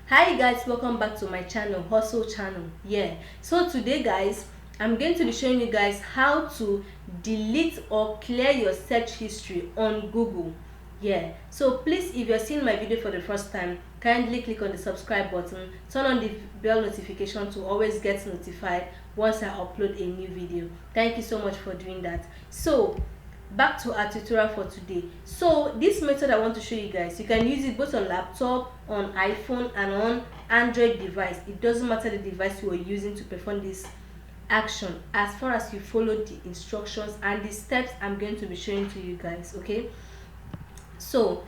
Hi guys, welcome back to my channel, Hustle channel. So today guys, I'm going to be showing you guys how to delete or clear your search history on Google. So please, if you're seeing my video for the first time, kindly click on the subscribe button, turn on the bell notification to always get notified once I upload a new video. Thank you so much for doing that. So back to our tutorial for today. So this method I want to show you guys, you can use it both on laptop, on iPhone, and on Android device. It doesn't matter the device you are using to perform this action, as far as you follow the instructions and the steps I'm going to be showing to you guys. Okay, so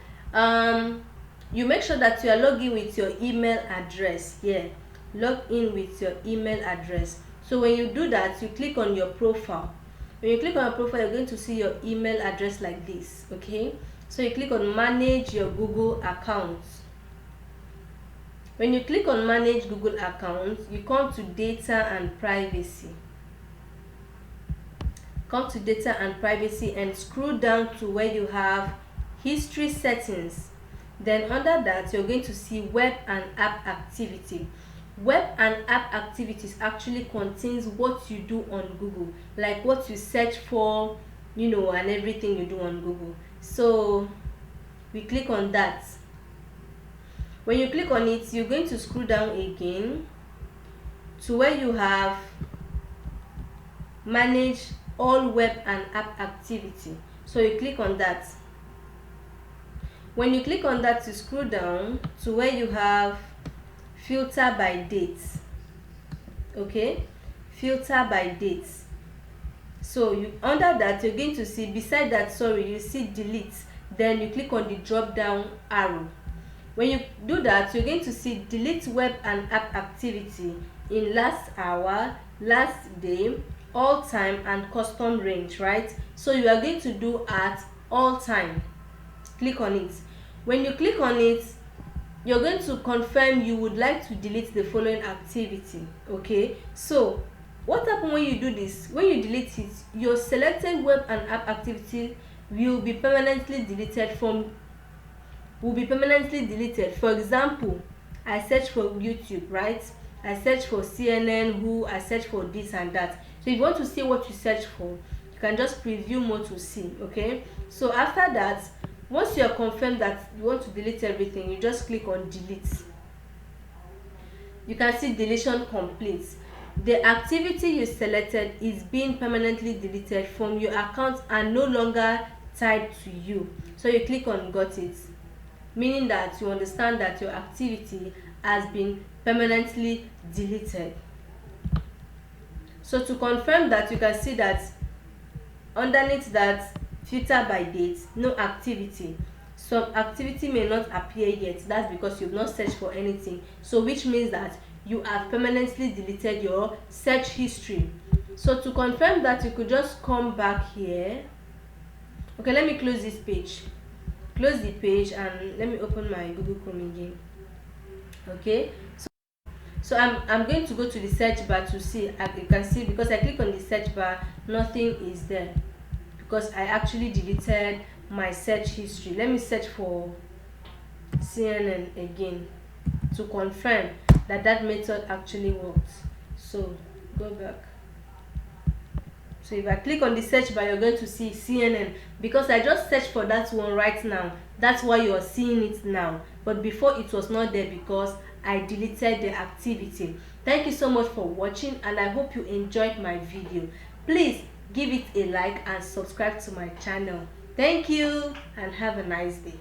you make sure that you are logged in with your email address. Log in with your email address. So when you do that, you click on your profile. When you click on your profile, you're going to see your email address like this. Okay, so you click on manage your Google account. When you click on manage Google account, you come to data and privacy. Come to data and privacy and scroll down to where you have history settings. Then under that, you're going to see web and app activity. Web and app activities actually contains what you do on Google, like what you search for, and everything you do on Google. So we click on that. When you click on it, you're going to scroll down again to where you have manage all web and app activity. So you click on that. When you click on that, you scroll down to where you have filter by dates. Okay, filter by dates. So you under that, you're going to see beside that, you see delete. Then you click on the drop down arrow. When you do that, you're going to see delete web and app activity in last hour, last day, all time, and custom range, right? So you are going to do at all time. Click on it. When you click on it, you're going to confirm you would like to delete the following activity. Okay, so what happens when you do this? When you delete it, your selected web and app activity will be permanently deleted. For example, I search for YouTube, right? I search for CNN, I search for this and that. So if you want to see what you search for, you can just preview more to see. Okay, so after that, once you are confirmed that you want to delete everything, you just click on delete. You can see deletion complete. The activity you selected is being permanently deleted from your account and no longer tied to you. So you click on got it, meaning that you understand that your activity has been permanently deleted. So to confirm that, you can see that underneath that filter by date, no activity. Some activity may not appear yet. That's because you've not searched for anything, so which means that you have permanently deleted your search history. So to confirm that, you could just come back here. Okay, let me close this page. Close the page and let me open my Google Chrome again. Okay, so I'm going to go to the search bar to see. You can see, because I click on the search bar, nothing is there, because I actually deleted my search history. Let me search for CNN again to confirm that method actually works. So go back. So if I click on the search bar, you're going to see CNN, because I just searched for that one right now. That's why you're seeing it now, but before it was not there because I deleted the activity. Thank you so much for watching, and I hope you enjoyed my video. Please give it a like and subscribe to my channel. Thank you and have a nice day.